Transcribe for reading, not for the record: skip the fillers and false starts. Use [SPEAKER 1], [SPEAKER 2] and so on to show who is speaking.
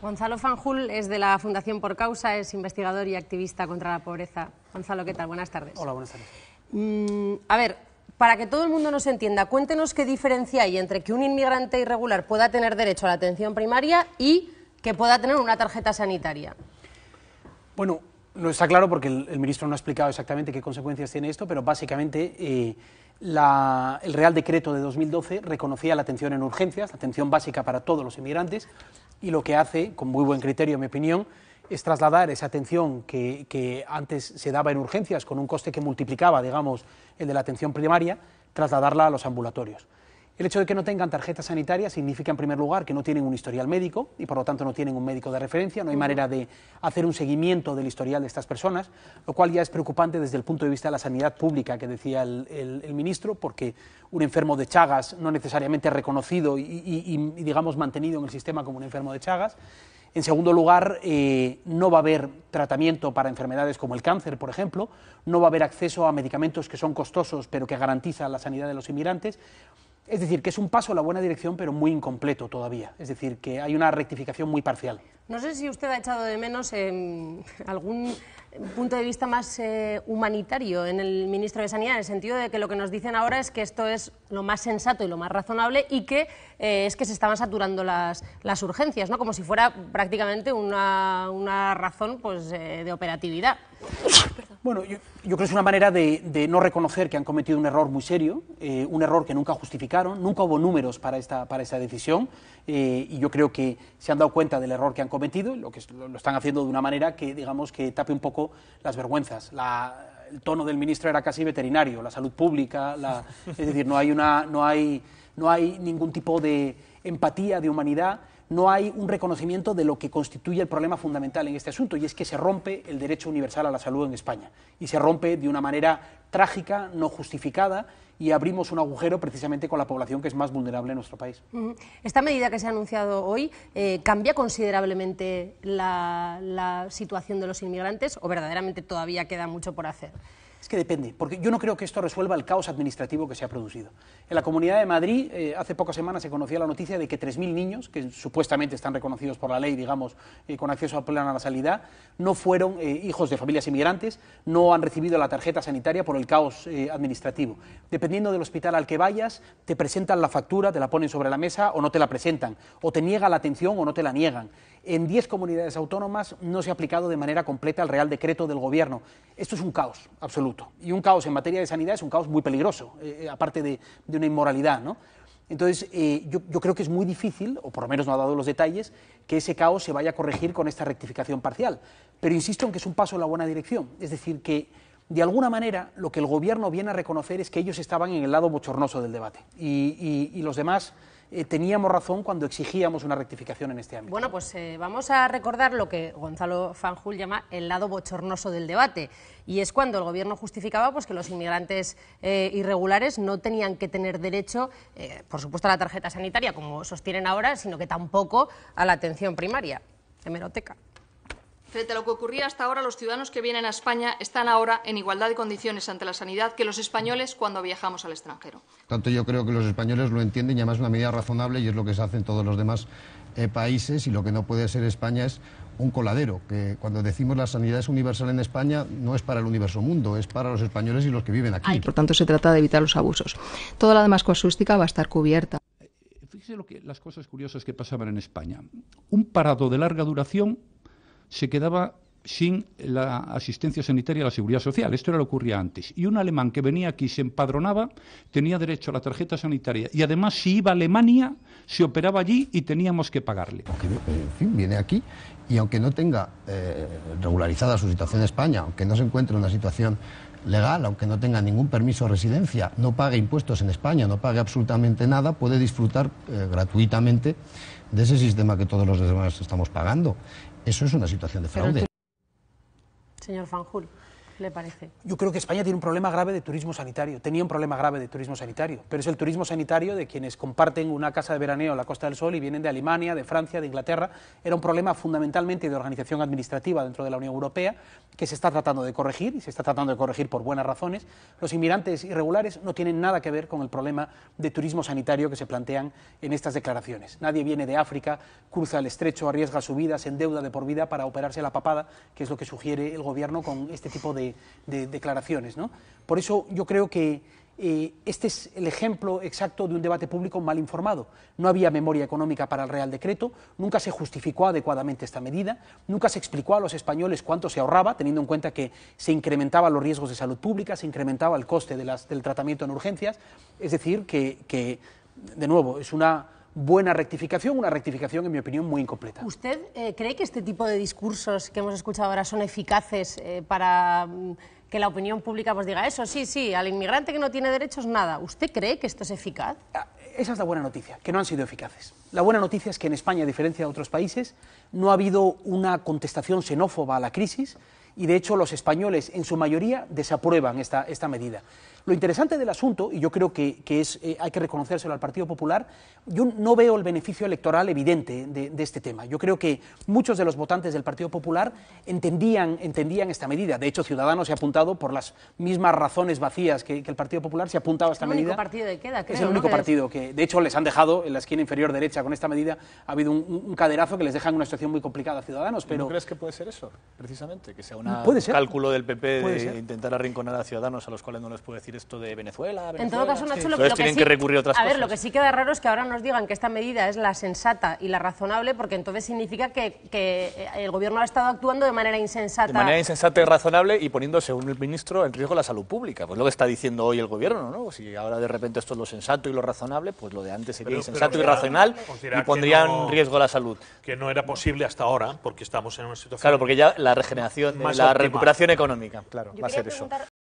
[SPEAKER 1] Gonzalo Fanjul es de la Fundación Por Causa, es investigador y activista contra la pobreza. Gonzalo, ¿qué tal? Buenas tardes.
[SPEAKER 2] Hola, buenas tardes.
[SPEAKER 1] A ver, para que todo el mundo nos entienda, cuéntenos qué diferencia hay entre que un inmigrante irregular pueda tener derecho a la atención primaria y que pueda tener una tarjeta sanitaria.
[SPEAKER 2] Bueno, no está claro porque el ministro no ha explicado exactamente qué consecuencias tiene esto, pero básicamente el Real Decreto de 2012 reconocía la atención en urgencias, la atención básica para todos los inmigrantes, y lo que hace, con muy buen criterio en mi opinión, es trasladar esa atención que antes se daba en urgencias con un coste que multiplicaba, digamos, el de la atención primaria, trasladarla a los ambulatorios. El hecho de que no tengan tarjeta sanitaria significa, en primer lugar, que no tienen un historial médico y, por lo tanto, no tienen un médico de referencia, no hay manera de hacer un seguimiento del historial de estas personas, lo cual ya es preocupante desde el punto de vista de la sanidad pública, que decía el ministro, porque un enfermo de Chagas no necesariamente es reconocido y, digamos, mantenido en el sistema como un enfermo de Chagas. En segundo lugar, no va a haber tratamiento para enfermedades como el cáncer, por ejemplo, no va a haber acceso a medicamentos que son costosos pero que garantizan la sanidad de los inmigrantes. Es decir, que es un paso en la buena dirección, pero muy incompleto todavía. Es decir, que hay una rectificación muy parcial.
[SPEAKER 1] No sé si usted ha echado de menos algún punto de vista más humanitario en el ministro de Sanidad, en el sentido de que lo que nos dicen ahora es que esto es lo más sensato y lo más razonable y que es que se estaban saturando las urgencias, ¿no? Como si fuera prácticamente una razón pues, de operatividad.
[SPEAKER 2] Bueno, yo creo que es una manera de no reconocer que han cometido un error muy serio, un error que nunca justificaron, nunca hubo números para esta decisión, y yo creo que se han dado cuenta del error que han cometido, lo están haciendo de una manera que, digamos, que tape un poco las vergüenzas. El tono del ministro era casi veterinario, la salud pública, es decir, no hay ningún tipo de empatía, de humanidad. No hay un reconocimiento de lo que constituye el problema fundamental en este asunto, y es que se rompe el derecho universal a la salud en España, y se rompe de una manera trágica, no justificada, y abrimos un agujero precisamente con la población que es más vulnerable en nuestro país.
[SPEAKER 1] Esta medida que se ha anunciado hoy cambia considerablemente la situación de los inmigrantes, o verdaderamente todavía queda mucho por hacer.
[SPEAKER 2] Es que depende, porque yo no creo que esto resuelva el caos administrativo que se ha producido. En la Comunidad de Madrid, hace pocas semanas se conocía la noticia de que 3.000 niños, que supuestamente están reconocidos por la ley, digamos, con acceso a plena natalidad, no fueron hijos de familias inmigrantes, no han recibido la tarjeta sanitaria por el caos administrativo. Dependiendo del hospital al que vayas, te presentan la factura, te la ponen sobre la mesa o no te la presentan, o te niegan la atención o no te la niegan. En 10 comunidades autónomas no se ha aplicado de manera completa el Real Decreto del Gobierno. Esto es un caos absoluto, y un caos en materia de sanidad es un caos muy peligroso, aparte de una inmoralidad, ¿no? Entonces, yo creo que es muy difícil, o por lo menos no ha dado los detalles, que ese caos se vaya a corregir con esta rectificación parcial. Pero insisto en que es un paso en la buena dirección, es decir, que de alguna manera lo que el Gobierno viene a reconocer es que ellos estaban en el lado bochornoso del debate, y los demás teníamos razón cuando exigíamos una rectificación en este ámbito.
[SPEAKER 1] Bueno, pues vamos a recordar lo que Gonzalo Fanjul llama el lado bochornoso del debate, y es cuando el Gobierno justificaba pues, que los inmigrantes irregulares no tenían que tener derecho, por supuesto, a la tarjeta sanitaria, como sostienen ahora, sino que tampoco a la atención primaria. Hemeroteca.
[SPEAKER 3] Frente a lo que ocurría hasta ahora, los ciudadanos que vienen a España están ahora en igualdad de condiciones ante la sanidad que los españoles cuando viajamos al extranjero.
[SPEAKER 4] Tanto yo creo que los españoles lo entienden y además es una medida razonable y es lo que se hace en todos los demás países, y lo que no puede ser España es un coladero, que cuando decimos la sanidad es universal en España no es para el universo mundo, es para los españoles y los que viven aquí.
[SPEAKER 5] Por tanto, se trata de evitar los abusos. Toda la demás casuística va a estar cubierta.
[SPEAKER 6] Fíjese las cosas curiosas que pasaban en España. Un parado de larga duración se quedaba sin la asistencia sanitaria y la seguridad social. Esto era lo que ocurría antes. Y un alemán que venía aquí y se empadronaba tenía derecho a la tarjeta sanitaria. Y además, si iba a Alemania, se operaba allí y teníamos que pagarle.
[SPEAKER 4] Porque, en fin, viene aquí y aunque no tenga regularizada su situación en España, aunque no se encuentre en una situación legal, aunque no tenga ningún permiso de residencia, no pague impuestos en España, no pague absolutamente nada, puede disfrutar gratuitamente de ese sistema que todos los demás estamos pagando. Eso es una situación de fraude.
[SPEAKER 1] Señor Fanjul. le parece?
[SPEAKER 2] Yo creo que España tiene un problema grave de turismo sanitario, tenía un problema grave de turismo sanitario, pero es el turismo sanitario de quienes comparten una casa de veraneo en la Costa del Sol y vienen de Alemania, de Francia, de Inglaterra. Era un problema fundamentalmente de organización administrativa dentro de la Unión Europea que se está tratando de corregir, y se está tratando de corregir por buenas razones. Los inmigrantes irregulares no tienen nada que ver con el problema de turismo sanitario que se plantean en estas declaraciones. Nadie viene de África, cruza el estrecho, arriesga su vida, se endeuda de por vida para operarse la papada, que es lo que sugiere el Gobierno con este tipo de declaraciones, ¿no? Por eso yo creo que este es el ejemplo exacto de un debate público mal informado. No había memoria económica para el Real Decreto, nunca se justificó adecuadamente esta medida, nunca se explicó a los españoles cuánto se ahorraba, teniendo en cuenta que se incrementaban los riesgos de salud pública, se incrementaba el coste del tratamiento en urgencias. Es decir, que de nuevo, es una buena rectificación, una rectificación, en mi opinión, muy incompleta.
[SPEAKER 1] ¿Usted cree que este tipo de discursos que hemos escuchado ahora son eficaces para que la opinión pública pues diga eso? Sí, al inmigrante que no tiene derechos, nada. ¿Usted cree que esto es eficaz?
[SPEAKER 2] Esa es la buena noticia, que no han sido eficaces. La buena noticia es que en España, a diferencia de otros países, no ha habido una contestación xenófoba a la crisis y, de hecho, los españoles, en su mayoría, desaprueban esta medida. Lo interesante del asunto, y yo creo que hay que reconocérselo al Partido Popular, yo no veo el beneficio electoral evidente de este tema. Yo creo que muchos de los votantes del Partido Popular entendían esta medida. De hecho, Ciudadanos se ha apuntado por las mismas razones vacías que el Partido Popular, se ha apuntado a esta medida.
[SPEAKER 1] Es el único partido de queda, creo.
[SPEAKER 2] Es el único partido que, de hecho, les han dejado en la esquina inferior derecha con esta medida. Ha habido un caderazo que les deja en una situación muy complicada a Ciudadanos. Pero
[SPEAKER 7] ¿No crees que puede ser eso, precisamente? Que sea un cálculo del PP de intentar arrinconar a Ciudadanos a los cuales no les puede decir esto de Venezuela.
[SPEAKER 1] En todo caso, Nacho,
[SPEAKER 7] tienen que recurrir a otras cosas.
[SPEAKER 1] A ver, lo que sí queda raro es que ahora nos digan que esta medida es la sensata y la razonable, porque entonces significa que el Gobierno ha estado actuando de manera insensata.
[SPEAKER 7] De manera insensata y razonable, y poniendo, según el ministro, en riesgo la salud pública. Pues lo que está diciendo hoy el Gobierno, ¿no? Si ahora de repente esto es lo sensato y lo razonable, pues lo de antes sería insensato y irracional y pondría en riesgo la salud.
[SPEAKER 8] Que no era posible hasta ahora, porque estamos en una situación...
[SPEAKER 7] Claro, porque ya la regeneración, la recuperación económica, claro, va a ser eso.